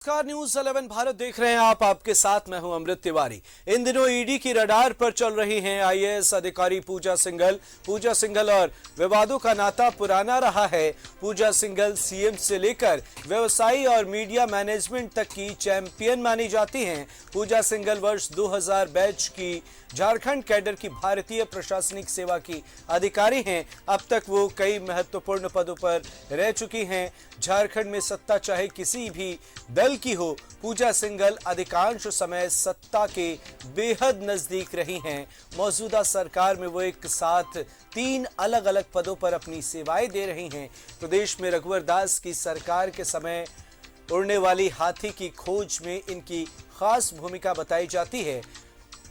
नमस्कार, न्यूज 11 भारत देख रहे हैं आप। आपके साथ मैं हूं अमृत तिवारी। इन दिनों ईडी की रडार पर चल रही हैं आईएएस अधिकारी पूजा सिंघल। पूजा सिंघल और विवादों का नाता पुराना रहा है। पूजा सिंघल सीएम से लेकर व्यवसायी और मीडिया मैनेजमेंट तक की चैंपियन मानी जाती हैं। पूजा सिंघल वर्ष 2000 बैच की झारखंड कैडर की भारतीय प्रशासनिक सेवा की अधिकारी हैं। अब तक वो कई महत्वपूर्ण पदों पर रह चुकी हैं। झारखंड में सत्ता चाहे किसी भी दल की हो, पूजा सिंघल अधिकांश समय सत्ता के बेहद नजदीक रही हैं। मौजूदा सरकार में वो एक साथ 3 अलग अलग पदों पर अपनी सेवाएं दे रही हैं। प्रदेश में रघुवर दास की सरकार के समय उड़ने वाली हाथी की खोज में इनकी खास भूमिका बताई जाती है।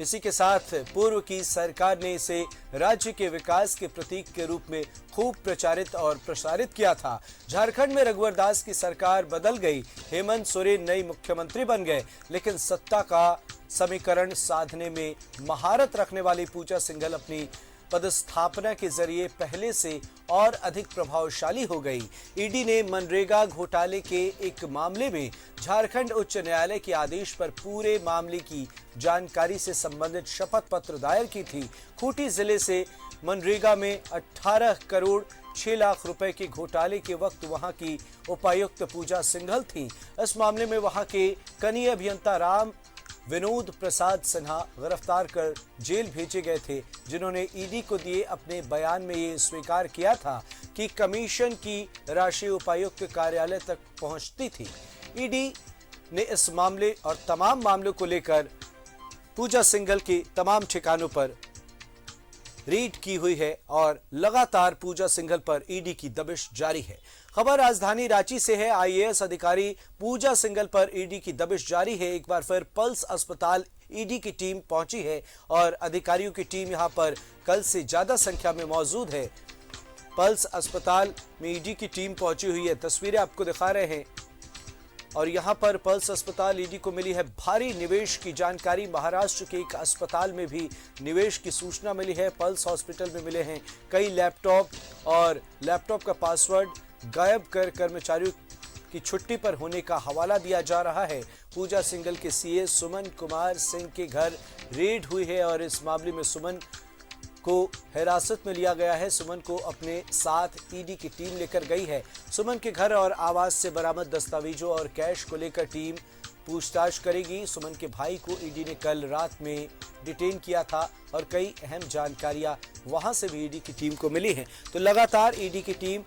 इसी के साथ पूर्व की सरकार ने इसे राज्य के विकास के प्रतीक के रूप में खूब प्रचारित और प्रसारित किया था। झारखंड में रघुवर दास की सरकार बदल गई, हेमंत सोरेन नई मुख्यमंत्री बन गए, लेकिन सत्ता का समीकरण साधने में महारत रखने वाली पूजा सिंघल अपनी पदस्थापना के जरिए पहले से और अधिक प्रभावशाली हो गई। ईडी ने मनरेगा घोटाले के एक मामले में झारखंड उच्च न्यायालय के आदेश पर पूरे मामले की जानकारी से संबंधित शपथ पत्र दायर की थी। खूंटी जिले से मनरेगा में 18 करोड़ 6 लाख रुपए के घोटाले के वक्त वहां की उपायुक्त पूजा सिंघल थी। इस मामले में वहां के कनीय अभियंता राम विनोद प्रसाद सिन्हा गिरफ्तार कर जेल भेजे गए थे, जिन्होंने ईडी को दिए अपने बयान में ये स्वीकार किया था कि कमीशन की राशि उपायुक्त कार्यालय तक पहुंचती थी। ईडी ने इस मामले और तमाम मामलों को लेकर पूजा सिंघल के तमाम ठिकानों पर रेड की हुई है और लगातार पूजा सिंघल पर ईडी की दबिश जारी है। खबर राजधानी रांची से है। आईएएस अधिकारी पूजा सिंघल पर ईडी की दबिश जारी है। एक बार फिर पल्स अस्पताल ईडी की टीम पहुंची है और अधिकारियों की टीम यहां पर कल से ज्यादा संख्या में मौजूद है। पल्स अस्पताल में ईडी की टीम पहुंची हुई है, तस्वीरें आपको दिखा रहे हैं। और यहां पर पल्स अस्पताल ईडी को मिली है भारी निवेश की जानकारी। महाराष्ट्र के एक अस्पताल में भी निवेश की सूचना मिली है। पल्स हॉस्पिटल में मिले हैं कई लैपटॉप और लैपटॉप का पासवर्ड गायब कर कर्मचारियों की छुट्टी पर होने का हवाला दिया जा रहा है। पूजा सिंघल के सीए सुमन कुमार सिंह के घर रेड हुई है और इस मामले में सुमन को हिरासत में लिया गया है। सुमन को अपने साथ ईडी की टीम लेकर गई है। सुमन के घर और आवास से बरामद दस्तावेजों और कैश को लेकर टीम पूछताछ करेगी। सुमन के भाई को ईडी ने कल रात में डिटेन किया था और कई अहम जानकारियां वहां से भी ईडी की टीम को मिली हैं। तो लगातार ईडी की टीम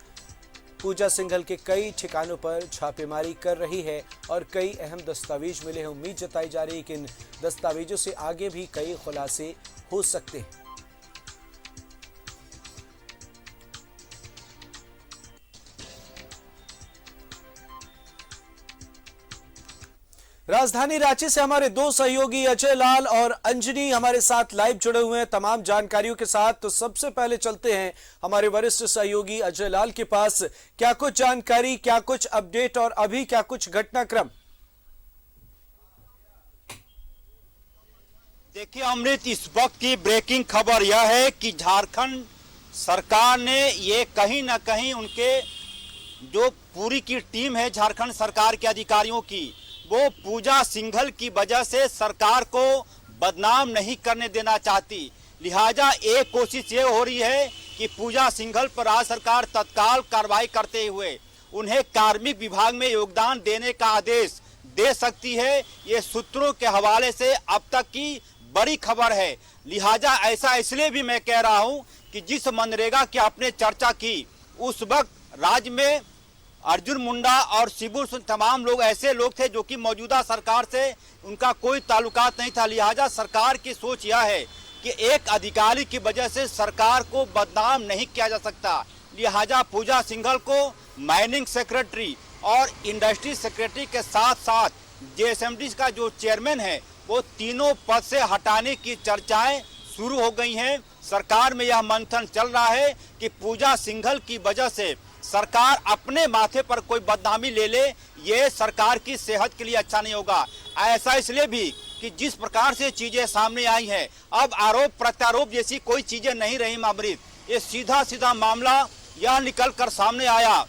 पूजा सिंघल के कई ठिकानों पर छापेमारी कर रही है और कई अहम दस्तावेज मिले हैं। उम्मीद जताई जा रही है कि इन दस्तावेजों से आगे भी कई खुलासे हो सकते हैं। राजधानी रांची से हमारे 2 सहयोगी अजय लाल और अंजनी हमारे साथ लाइव जुड़े हुए हैं तमाम जानकारियों के साथ। तो सबसे पहले चलते हैं हमारे वरिष्ठ सहयोगी अजय लाल के पास। क्या कुछ जानकारी, क्या कुछ अपडेट और अभी क्या कुछ घटनाक्रम? देखिए अमृत, इस वक्त की ब्रेकिंग खबर यह है कि झारखंड सरकार ने ये कहीं ना कहीं उनके जो पूरी की टीम है झारखंड सरकार के अधिकारियों की, वो पूजा सिंघल की वजह से सरकार को बदनाम नहीं करने देना चाहती। लिहाजा एक कोशिश ये हो रही है कि पूजा सिंघल पर राज्य सरकार तत्काल कार्रवाई करते हुए उन्हें कार्मिक विभाग में योगदान देने का आदेश दे सकती है। ये सूत्रों के हवाले से अब तक की बड़ी खबर है। लिहाजा ऐसा इसलिए भी मैं कह रहा हूं कि जिस मनरेगा की आपने चर्चा की, उस वक्त राज्य में अर्जुन मुंडा और शिबू तमाम लोग ऐसे लोग थे जो कि मौजूदा सरकार से उनका कोई ताल्लुकात नहीं था। लिहाजा सरकार की सोच यह है कि एक अधिकारी की वजह से सरकार को बदनाम नहीं किया जा सकता। लिहाजा पूजा सिंघल को माइनिंग सेक्रेटरी और इंडस्ट्री सेक्रेटरी के साथ साथ जेएसएमडी का जो चेयरमैन है, वो तीनों पद से हटाने की चर्चाएं शुरू हो गई हैं। सरकार में यह मंथन चल रहा है कि पूजा सिंघल की वजह से सरकार अपने माथे पर कोई बदनामी ले ले, ये सरकार की सेहत के लिए अच्छा नहीं होगा। ऐसा इसलिए भी कि जिस प्रकार से चीजें सामने आई हैं, अब आरोप प्रत्यारोप जैसी कोई चीजें नहीं रही अमृत। ये सीधा सीधा मामला यह निकल कर सामने आया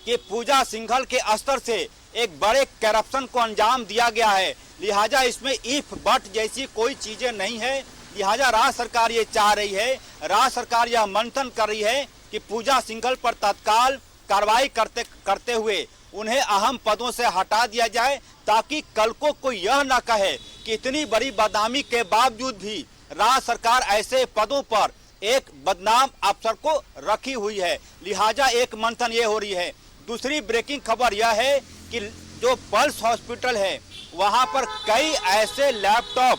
कि पूजा सिंघल के स्तर से एक बड़े करप्शन को अंजाम दिया गया है। लिहाजा इसमें इफ बट जैसी कोई चीजें नहीं है। लिहाजा राज्य सरकार ये चाह रही है, राज्य सरकार यह मंथन कर रही है कि पूजा सिंघल पर तत्काल कार्रवाई करते हुए उन्हें अहम पदों से हटा दिया जाए, ताकि कल को कोई यह न कहे कि इतनी बड़ी बदनामी के बावजूद भी राज्य सरकार ऐसे पदों पर एक बदनाम अफसर को रखी हुई है। लिहाजा एक मंथन ये हो रही है। दूसरी ब्रेकिंग खबर यह है कि जो पल्स हॉस्पिटल है वहां पर कई ऐसे लैपटॉप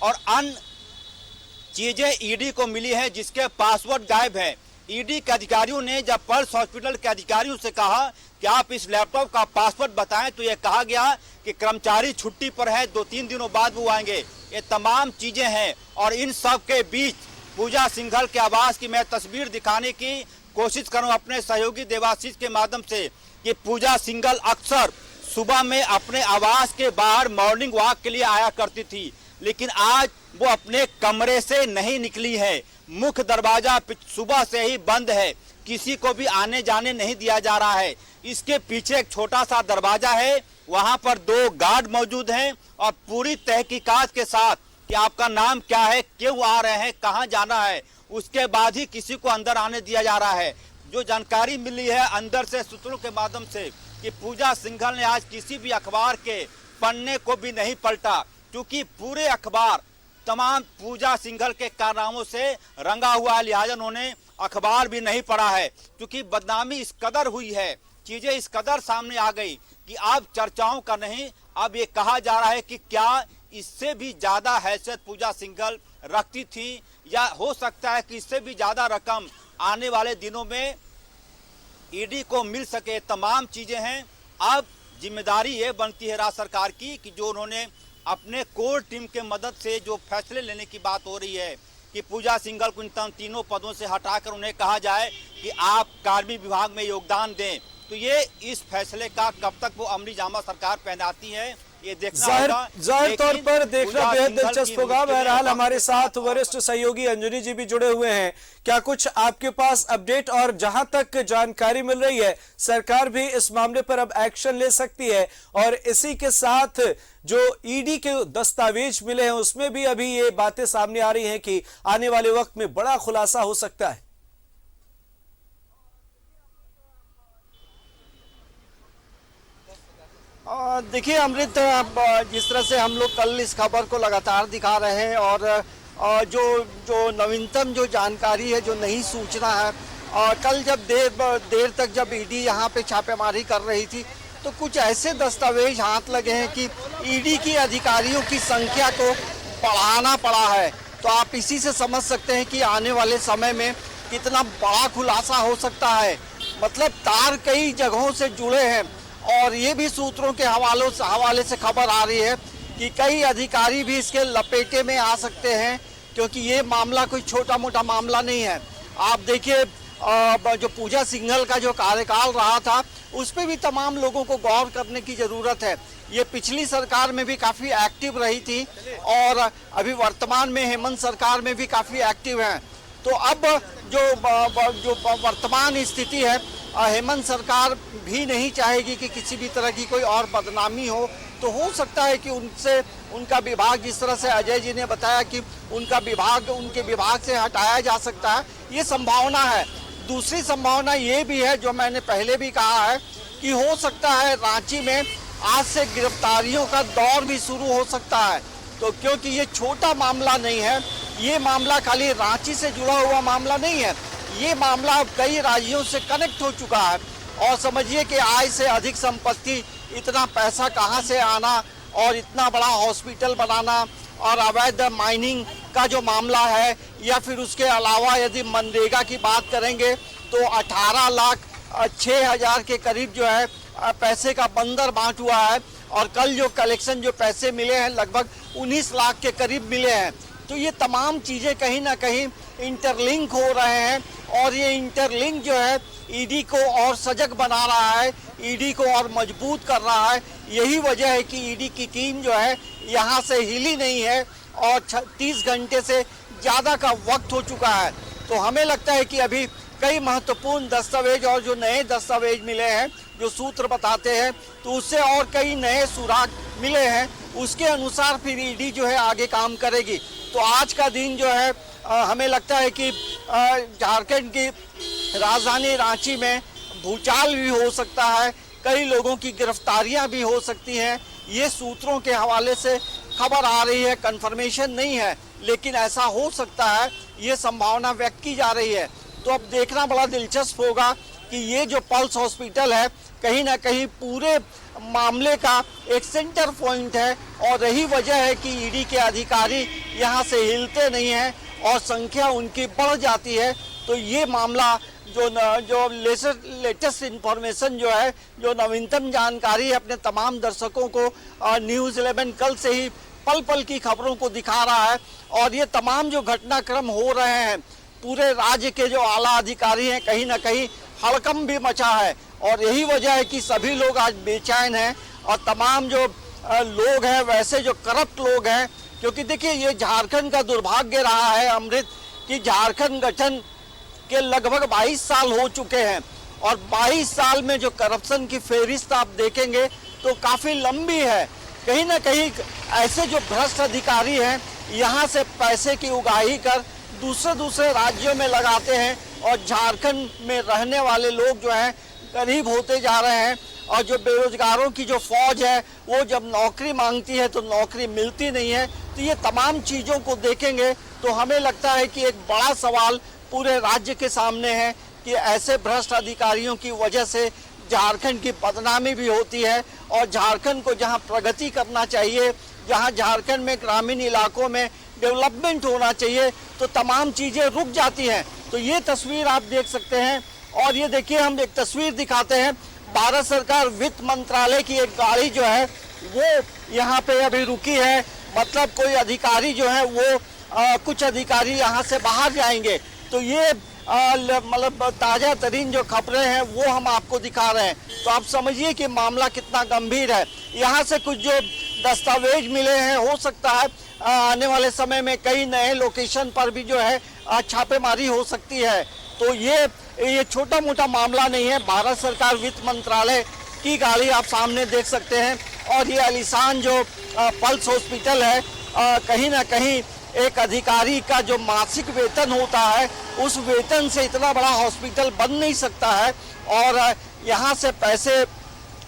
और अन्य चीजें ईडी को मिली हैं जिसके पासवर्ड गायब हैं। ईडी के अधिकारियों ने जब पल्स हॉस्पिटल के अधिकारियों से कहा कि आप इस लैपटॉप का पासवर्ड बताएं, तो ये कहा गया कि कर्मचारी छुट्टी पर है, 2-3 दिनों बाद वो आएंगे। ये तमाम चीजें हैं और इन सब के बीच पूजा सिंघल के आवास की मैं तस्वीर दिखाने की कोशिश करूं अपने सहयोगी देवाशीष के माध्यम से कि पूजा सिंघल अक्सर सुबह में अपने आवास के बाहर मॉर्निंग वॉक के लिए आया करती थी, लेकिन आज वो अपने कमरे से नहीं निकली है। मुख्य दरवाजा सुबह से ही बंद है, किसी को भी आने जाने नहीं दिया जा रहा है। इसके पीछे एक छोटा सा दरवाजा है, वहां पर 2 गार्ड मौजूद हैं और पूरी तहकीकात के साथ कि आपका नाम क्या है, क्यों आ रहे हैं, कहां जाना है, उसके बाद ही किसी को अंदर आने दिया जा रहा है। जो जानकारी मिली है अंदर से सूत्रों के माध्यम से कि पूजा सिंघल ने आज किसी भी अखबार के पन्ने को भी नहीं पलटा, क्योंकि पूरे अखबार तमाम पूजा सिंघल के कारनामों से रंगा हुआ है। लिहाजा उन्होंने अखबार भी नहीं पढ़ा है, क्योंकि बदनामी इस कदर हुई है, चीजें इस कदर सामने आ गई कि अब चर्चाओं का नहीं, अब ये कहा जा रहा है कि क्या इससे भी ज्यादा हैसियत पूजा सिंघल रखती थी, या हो सकता है कि इससे भी ज्यादा रकम आने वाले दिनों में ईडी को मिल सके। तमाम चीजें हैं। अब जिम्मेदारी ये बनती है राज्य सरकार की कि जो उन्होंने अपने कोर टीम के मदद से जो फैसले लेने की बात हो रही है कि पूजा सिंघल को इन तीनों पदों से हटाकर उन्हें कहा जाए कि आप कार्मिक विभाग में योगदान दें, तो ये इस फैसले का कब तक वो अमली जामा सरकार पहनाती है, ये देखना जाहिर तौर पर देखना बेहद दिलचस्प होगा। बहरहाल हमारे साथ वरिष्ठ सहयोगी अंजनी जी भी जुड़े हुए हैं। क्या कुछ आपके पास अपडेट, और जहां तक जानकारी मिल रही है सरकार भी इस मामले पर अब एक्शन ले सकती है, और इसी के साथ जो ईडी के दस्तावेज मिले हैं उसमें भी अभी ये बातें सामने आ रही हैं कि आने वाले वक्त में बड़ा खुलासा हो सकता है। देखिए अमृत, जिस तरह से हम लोग कल इस खबर को लगातार दिखा रहे हैं और जो नवीनतम जो जानकारी है, जो नई सूचना है, कल जब देर तक जब ईडी यहाँ पे छापेमारी कर रही थी तो कुछ ऐसे दस्तावेज हाथ लगे हैं कि ईडी की अधिकारियों की संख्या को बढ़ाना पड़ा है। तो आप इसी से समझ सकते हैं कि आने वाले समय में कितना बड़ा खुलासा हो सकता है। मतलब तार कई जगहों से जुड़े हैं और ये भी सूत्रों के हवाले से खबर आ रही है कि कई अधिकारी भी इसके लपेटे में आ सकते हैं, क्योंकि ये मामला कोई छोटा मोटा मामला नहीं है। आप देखिए जो पूजा सिंघल का जो कार्यकाल रहा था उस पर भी तमाम लोगों को गौर करने की ज़रूरत है। ये पिछली सरकार में भी काफ़ी एक्टिव रही थी और अभी वर्तमान में हेमंत सरकार में भी काफ़ी एक्टिव हैं। तो अब जो वर्तमान स्थिति है, हेमंत सरकार भी नहीं चाहेगी कि किसी भी तरह की कोई और बदनामी हो। तो हो सकता है कि उनका विभाग, जिस तरह से अजय जी ने बताया कि उनके विभाग से हटाया जा सकता है, ये संभावना है। दूसरी संभावना ये भी है, जो मैंने पहले भी कहा है, कि हो सकता है रांची में आज से गिरफ्तारियों का दौर भी शुरू हो सकता है। तो क्योंकि ये छोटा मामला नहीं है, ये मामला खाली रांची से जुड़ा हुआ मामला नहीं है, ये मामला कई राज्यों से कनेक्ट हो चुका है। और समझिए कि आय से अधिक संपत्ति, इतना पैसा कहाँ से आना और इतना बड़ा हॉस्पिटल बनाना, और अवैध माइनिंग का जो मामला है, या फिर उसके अलावा यदि मनरेगा की बात करेंगे तो 18,06,000 के करीब जो है पैसे का बंदर बांट हुआ है। और कल जो कलेक्शन, जो पैसे मिले हैं, लगभग 19 लाख के करीब मिले हैं। तो ये तमाम चीज़ें कहीं ना कहीं इंटरलिंक हो रहे हैं, और ये इंटरलिंक जो है ईडी को और सजग बना रहा है, ईडी को और मजबूत कर रहा है। यही वजह है कि ईडी की टीम जो है यहाँ से हिली नहीं है, और 30 घंटे से ज़्यादा का वक्त हो चुका है। तो हमें लगता है कि अभी कई महत्वपूर्ण दस्तावेज और जो नए दस्तावेज मिले हैं, जो सूत्र बताते हैं तो उससे और कई नए सुराग मिले हैं, उसके अनुसार फिर ईडी जो है आगे काम करेगी। तो आज का दिन जो है हमें लगता है कि झारखंड की राजधानी रांची में भूचाल भी हो सकता है, कई लोगों की गिरफ्तारियां भी हो सकती हैं। ये सूत्रों के हवाले से खबर आ रही है, कंफर्मेशन नहीं है, लेकिन ऐसा हो सकता है, ये संभावना व्यक्त की जा रही है। तो अब देखना बड़ा दिलचस्प होगा कि ये जो पल्स हॉस्पिटल है कहीं ना कहीं पूरे मामले का एक सेंटर पॉइंट है, और यही वजह है कि ईडी के अधिकारी यहाँ से हिलते नहीं हैं और संख्या उनकी बढ़ जाती है। तो ये मामला जो लेटेस्ट इंफॉर्मेशन जो है, जो नवीनतम जानकारी है, अपने तमाम दर्शकों को न्यूज़ 11 कल से ही पल पल की खबरों को दिखा रहा है। और ये तमाम जो घटनाक्रम हो रहे हैं, पूरे राज्य के जो आला अधिकारी हैं, कहीं ना कहीं हड़कंप भी मचा है, और यही वजह है कि सभी लोग आज बेचैन हैं। और तमाम जो लोग हैं, वैसे जो करप्ट लोग हैं, क्योंकि देखिए ये झारखंड का दुर्भाग्य रहा है अमृत, कि झारखंड गठन के लगभग 22 साल हो चुके हैं, और 22 साल में जो करप्शन की फेहरिस्त आप देखेंगे तो काफ़ी लंबी है। कहीं ना कहीं ऐसे जो भ्रष्ट अधिकारी हैं, यहाँ से पैसे की उगाही कर दूसरे राज्यों में लगाते हैं, और झारखंड में रहने वाले लोग जो हैं गरीब होते जा रहे हैं। और जो बेरोजगारों की जो फौज है, वो जब नौकरी मांगती है तो नौकरी मिलती नहीं है। तो ये तमाम चीज़ों को देखेंगे तो हमें लगता है कि एक बड़ा सवाल पूरे राज्य के सामने है कि ऐसे भ्रष्ट अधिकारियों की वजह से झारखंड की बदनामी भी होती है, और झारखंड को जहां प्रगति करना चाहिए, जहां झारखंड में ग्रामीण इलाकों में डेवलपमेंट होना चाहिए, तो तमाम चीज़ें रुक जाती हैं। तो ये तस्वीर आप देख सकते हैं। और ये देखिए, हम एक तस्वीर दिखाते हैं, भारत सरकार वित्त मंत्रालय की एक गाड़ी जो है वो यहाँ पे अभी रुकी है। मतलब कोई अधिकारी जो है वो कुछ अधिकारी यहाँ से बाहर जाएंगे। तो ये मतलब ताज़ा तरीन जो खबरें हैं वो हम आपको दिखा रहे हैं। तो आप समझिए कि मामला कितना गंभीर है। यहाँ से कुछ जो दस्तावेज मिले हैं, हो सकता है आने वाले समय में कई नए लोकेशन पर भी जो है छापेमारी हो सकती है। तो ये छोटा मोटा मामला नहीं है। भारत सरकार वित्त मंत्रालय की गाड़ी आप सामने देख सकते हैं, और ये आलीशान जो पल्स हॉस्पिटल है, कहीं ना कहीं एक अधिकारी का जो मासिक वेतन होता है, उस वेतन से इतना बड़ा हॉस्पिटल बन नहीं सकता है। और यहाँ से पैसे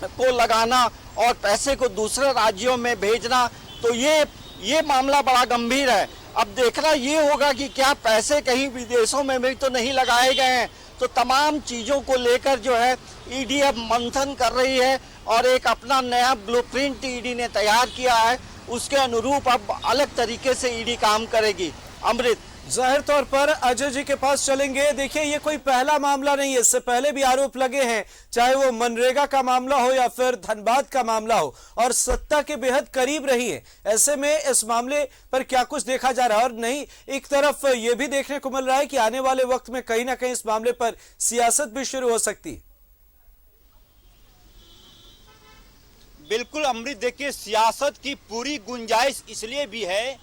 को लगाना और पैसे को दूसरे राज्यों में भेजना, तो ये मामला बड़ा गंभीर है। अब देखना ये होगा कि क्या पैसे कहीं विदेशों में भी तो नहीं लगाए गए हैं। तो तमाम चीज़ों को लेकर जो है ईडी अब मंथन कर रही है, और एक अपना नया ब्लूप्रिंट ईडी ने तैयार किया है। उसके अनुरूप अब अलग तरीके से ईडी काम करेगी। अमृत, जाहिर तौर पर अजय जी के पास चलेंगे। देखिए, ये कोई पहला मामला नहीं है, इससे पहले भी आरोप लगे हैं, चाहे वो मनरेगा का मामला हो या फिर धनबाद का मामला हो, और सत्ता के बेहद करीब रही है। ऐसे में इस मामले पर क्या कुछ देखा जा रहा है। और नहीं, एक तरफ ये भी देखने को मिल रहा है कि आने वाले वक्त में कहीं ना कहीं इस मामले पर सियासत भी शुरू हो सकती है। बिल्कुल अमृत, देखिए सियासत की पूरी गुंजाइश इसलिए भी है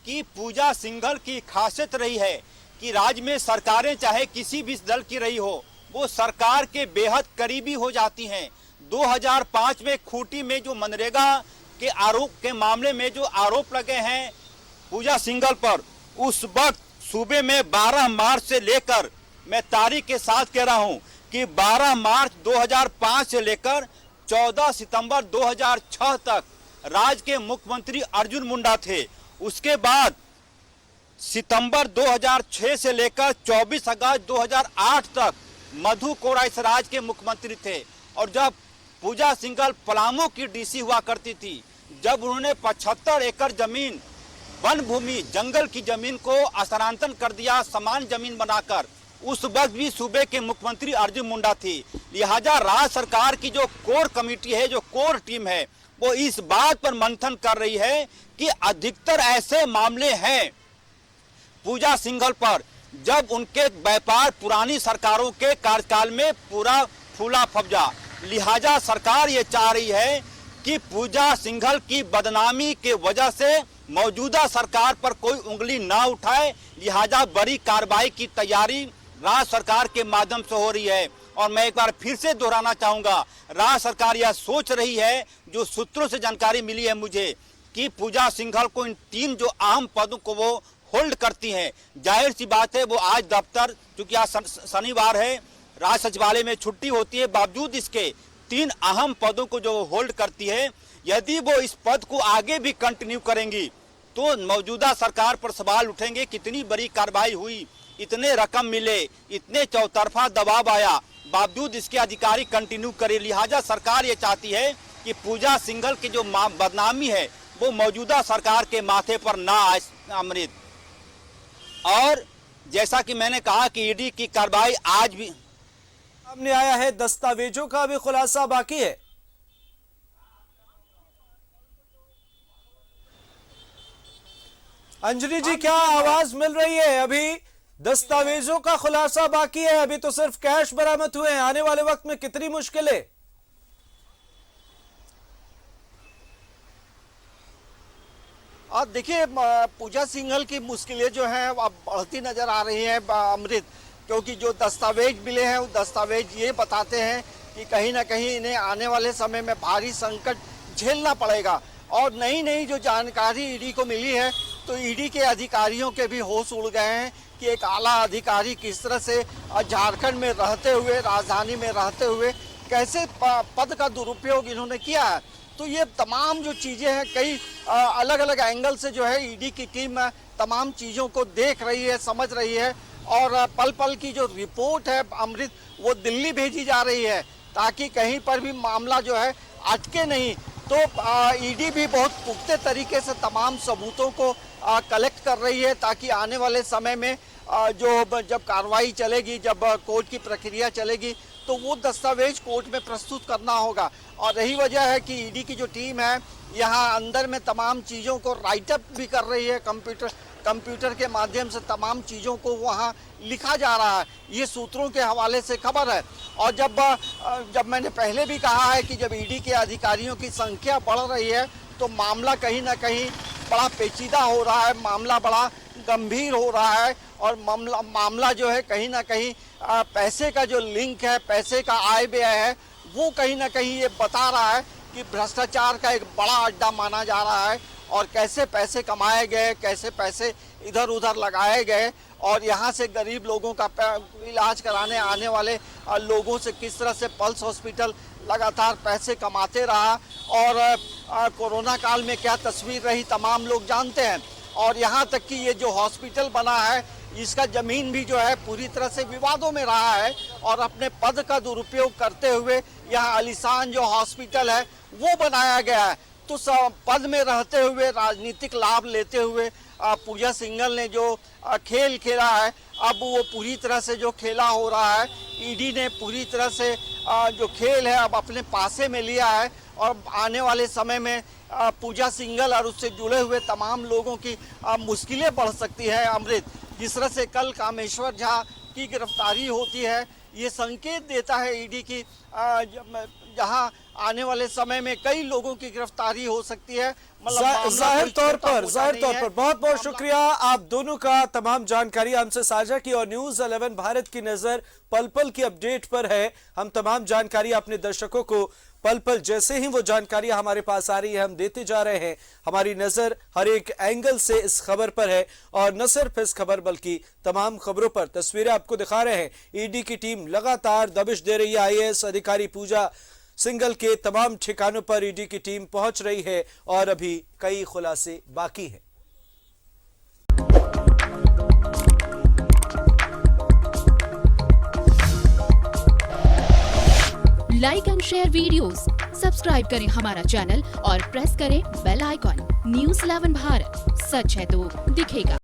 कि पूजा सिंघल की खासियत रही है कि राज्य में सरकारें चाहे किसी भी दल की रही हो, वो सरकार के बेहद करीबी हो जाती हैं। 2005 में खूंटी में जो मनरेगा के आरोप के मामले में जो आरोप लगे हैं पूजा सिंघल पर, उस वक्त सूबे में 12 मार्च से लेकर, मैं तारीख के साथ कह रहा हूं कि 12 मार्च 2005 से लेकर 14 सितंबर 2006 तक राज्य के मुख्यमंत्री अर्जुन मुंडा थे। उसके बाद सितंबर 2006 से लेकर 24 अगस्त 2008 तक मधु कोड़ा इस राज्य के मुख्यमंत्री थे। और जब पूजा सिंघल पलामू की डीसी हुआ करती थी, जब उन्होंने 75 एकड़ जमीन वन भूमि जंगल की जमीन को स्थानांतरण कर दिया समान जमीन बनाकर, उस वक्त भी सूबे के मुख्यमंत्री अर्जुन मुंडा थी। लिहाजा राज्य सरकार की जो कोर कमेटी है, जो कोर टीम है, वो इस बात पर मंथन कर रही है कि अधिकतर ऐसे मामले हैं पूजा सिंघल पर जब उनके व्यापार पुरानी सरकारों के कार्यकाल में पूरा फूला फबजा। लिहाजा सरकार ये चाह रही है कि पूजा सिंघल की बदनामी के वजह से मौजूदा सरकार पर कोई उंगली ना उठाए। लिहाजा बड़ी कार्रवाई की तैयारी राज्य सरकार के माध्यम से हो रही है। और मैं एक बार फिर से दोहराना चाहूंगा, राज्य सरकार यह सोच रही है, जो सूत्रों से जानकारी मिली है मुझे, कि पूजा सिंघल को इन 3 जो अहम पदों को वो होल्ड करती हैं। जाहिर सी बात है, वो आज दफ्तर, क्योंकि आज शनिवार है, राज्य सचिवालय में छुट्टी होती है, बावजूद इसके 3 अहम पदों को जो होल्ड करती है, यदि वो इस पद को आगे भी कंटिन्यू करेंगी तो मौजूदा सरकार पर सवाल उठेंगे, कितनी बड़ी कार्रवाई हुई, इतने रकम मिले, इतने चौतरफा दबाव आया, बावजूद इसके अधिकारी कंटिन्यू करे। लिहाजा सरकार ये चाहती है कि पूजा सिंघल की जो बदनामी है वो मौजूदा सरकार के माथे पर ना आए अमृत। और जैसा कि मैंने कहा कि ईडी की कार्रवाई आज भी सामने आया है, दस्तावेजों का भी खुलासा बाकी है। अंजलि जी, क्या आवाज मिल रही है? अभी दस्तावेजों का खुलासा बाकी है, अभी तो सिर्फ कैश बरामद हुए हैं। आने वाले वक्त में कितनी मुश्किलें? अब देखिए, पूजा सिंघल की मुश्किलें जो हैं अब बढ़ती नजर आ रही हैं अमृत, क्योंकि जो दस्तावेज मिले हैं वो दस्तावेज ये बताते हैं कि कहीं ना कहीं इन्हें आने वाले समय में भारी संकट झेलना पड़ेगा। और नई नई जो जानकारी ईडी को मिली है, तो ईडी के अधिकारियों के भी होश उड़ गए हैं कि एक आला अधिकारी किस तरह से झारखंड में रहते हुए, राजधानी में रहते हुए कैसे पद का दुरुपयोग इन्होंने किया है। तो ये तमाम जो चीज़ें हैं, कई अलग अलग एंगल से जो है ईडी की टीम तमाम चीज़ों को देख रही है, समझ रही है, और पल पल की जो रिपोर्ट है अमृत, वो दिल्ली भेजी जा रही है, ताकि कहीं पर भी मामला जो है अटके नहीं। तो ईडी भी बहुत पुख्ते तरीके से तमाम सबूतों को कलेक्ट कर रही है, ताकि आने वाले समय में जब कार्रवाई चलेगी, जब कोर्ट की प्रक्रिया चलेगी, तो वो दस्तावेज कोर्ट में प्रस्तुत करना होगा। और यही वजह है कि ईडी की जो टीम है यहाँ अंदर में तमाम चीज़ों को राइटअप भी कर रही है, कंप्यूटर के माध्यम से तमाम चीज़ों को वहाँ लिखा जा रहा है। ये सूत्रों के हवाले से खबर है। और जब मैंने पहले भी कहा है कि जब ईडी के अधिकारियों की संख्या बढ़ रही है, तो मामला कहीं ना कहीं बड़ा पेचीदा हो रहा है, मामला बड़ा गंभीर हो रहा है, और मामला जो है कहीं ना कहीं पैसे का जो लिंक है, पैसे का आय व्यय है, वो कहीं ना कहीं ये बता रहा है कि भ्रष्टाचार का एक बड़ा अड्डा माना जा रहा है, और कैसे पैसे कमाए गए, कैसे पैसे इधर उधर लगाए गए, और यहाँ से गरीब लोगों का इलाज कराने आने वाले लोगों से किस तरह से पल्स हॉस्पिटल लगातार पैसे कमाते रहा, और कोरोना काल में क्या तस्वीर रही तमाम लोग जानते हैं। और यहाँ तक कि ये जो हॉस्पिटल बना है, इसका ज़मीन भी जो है पूरी तरह से विवादों में रहा है, और अपने पद का दुरुपयोग करते हुए यहाँ आलीशान जो हॉस्पिटल है वो बनाया गया है। तो पद में रहते हुए, राजनीतिक लाभ लेते हुए पूजा सिंघल ने जो खेल खेला है, अब वो पूरी तरह से जो खेला हो रहा है, ईडी ने पूरी तरह से जो खेल है अब अपने पासे में लिया है। और आने वाले समय में पूजा सिंघल और उससे जुड़े हुए तमाम लोगों की मुश्किलें बढ़ सकती है अमृत। जिस तरह से कल कामेश्वर झा की गिरफ्तारी होती है, ये संकेत देता है ईडी की जहां आने वाले समय में कई लोगों की गिरफ्तारी हो सकती है। जाहिर तौर पर बहुत बहुत शुक्रिया आप दोनों का, तमाम जानकारी हमसे साझा की। और न्यूज़ 11 भारत की नजर पल पल की अपडेट पर है। हम तमाम जानकारी अपने दर्शकों को पल पल जैसे ही वो जानकारी हमारे पास आ रही है हम देते जा रहे हैं। हमारी नजर हर एक एंगल से इस खबर पर है, और न सिर्फ इस खबर बल्कि तमाम खबरों पर तस्वीरें आपको दिखा रहे हैं। ईडी की टीम लगातार दबिश दे रही है। आईएएस अधिकारी पूजा सिंघल के तमाम ठिकानों पर ईडी की टीम पहुंच रही है, और अभी कई खुलासे बाकी हैं। Like and share videos, subscribe करें हमारा चैनल और प्रेस करें बेल आइकॉन। न्यूज़ 11 भारत, सच है तो दिखेगा।